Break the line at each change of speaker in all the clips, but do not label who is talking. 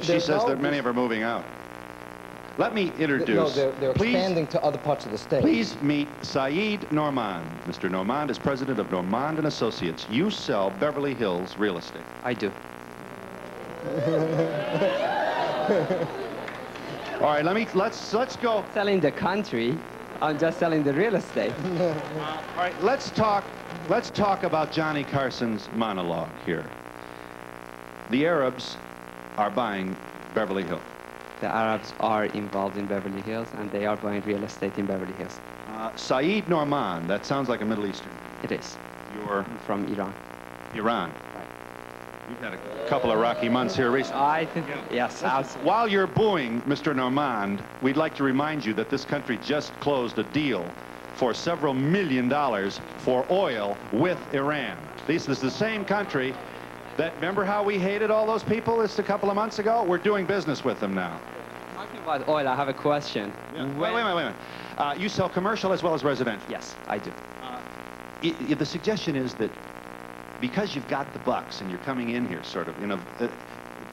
She says that many of them are moving out. Let me introduce.
No, they're expanding to other parts of the state.
Please meet Saeed Nourmand. Mr. Nourmand is president of Nourmand and Associates. You sell Beverly Hills real estate.
I do.
All right, let's go.
Selling the country. I'm just selling the real estate.
All right, let's talk about Johnny Carson's monologue here. The Arabs are buying Beverly Hills.
The Arabs are involved in Beverly Hills, and they are buying real estate in Beverly Hills.
Saeed Nourmand, that sounds like a Middle Eastern.
It is.
You're
from Iran.
Iran. You've had a couple of rocky months here recently.
I think, yes.
While you're booing Mr. Nourmand, we'd like to remind you that this country just closed a deal for several $1 million for oil with Iran. This is the same country that, remember how we hated all those people just a couple of months ago? We're doing business with them now.
Talking about oil, I have a question.
Yeah. Wait a minute. You sell commercial as well as residential?
Yes, I do.
The suggestion is that because you've got the bucks and you're coming in here sort of,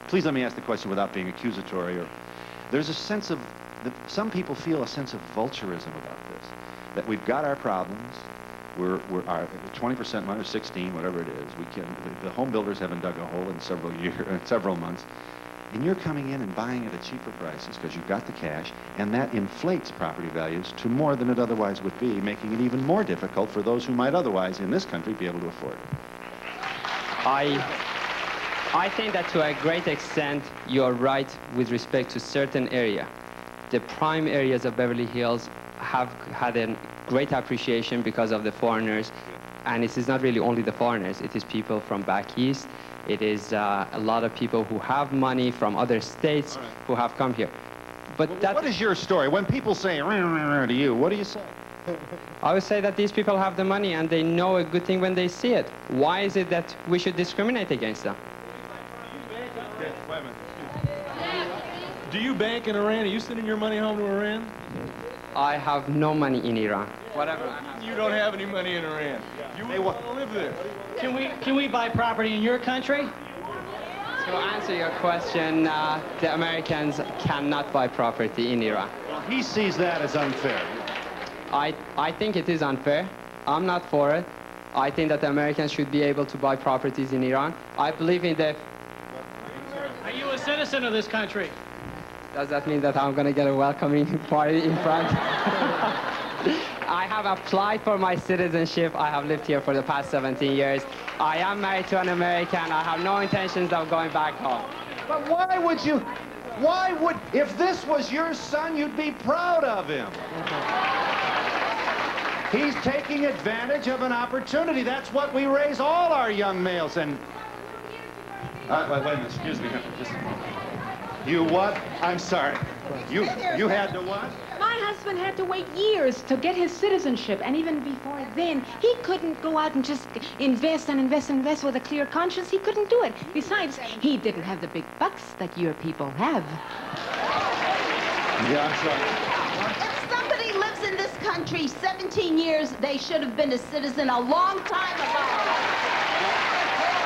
please let me ask the question without being accusatory. There's a sense of, some people feel a sense of vulturism about this, that we've got our problems. We're 20% minus 16, whatever it is. The home builders haven't dug a hole in several months. And you're coming in and buying it at cheaper prices because you've got the cash, and that inflates property values to more than it otherwise would be, making it even more difficult for those who might otherwise in this country be able to afford it.
I think that to a great extent you're right with respect to certain area. The prime areas of Beverly Hills have had a great appreciation because of the foreigners, and it is not really only the foreigners, it is people from back east, it is a lot of people who have money from other states who have come here. But
what is your story? When people say to you, what do you say?
I would say that these people have the money and they know a good thing when they see it. Why is it that we should discriminate against them?
Do you bank in Iran? Are you sending your money home to Iran?
I have no money in Iran. Whatever.
You don't have any money in Iran. You want to live there.
Can we buy property in your country?
To answer your question, the Americans cannot buy property in Iran.
Well, he sees that as unfair.
I think it is unfair. I'm not for it. I think that the Americans should be able to buy properties in Iran. I believe in the...
Are you a citizen of this country?
Does that mean that I'm going to get a welcoming party in front? I have applied for my citizenship. I have lived here for the past 17 years. I am married to an American. I have no intentions of going back home.
But if this was your son, you'd be proud of him. He's taking advantage of an opportunity. That's what we raise all our young males. And wait a minute, excuse me. Just a moment. You what? I'm sorry. You had to what?
My husband had to wait years to get his citizenship, and even before then, he couldn't go out and just invest with a clear conscience. He couldn't do it. Besides, he didn't have the big bucks that your people have.
Yeah, I'm sorry.
If somebody lives in this country 17 years, they should have been a citizen a long time ago.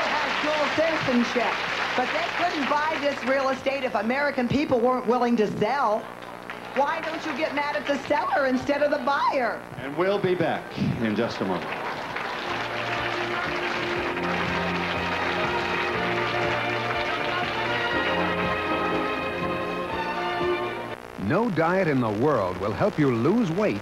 Has dual citizenship, but they couldn't buy this real estate if American people weren't willing to sell. Why don't you get mad at the seller instead of the buyer?
And we'll be back in just a moment.
No diet in the world will help you lose weight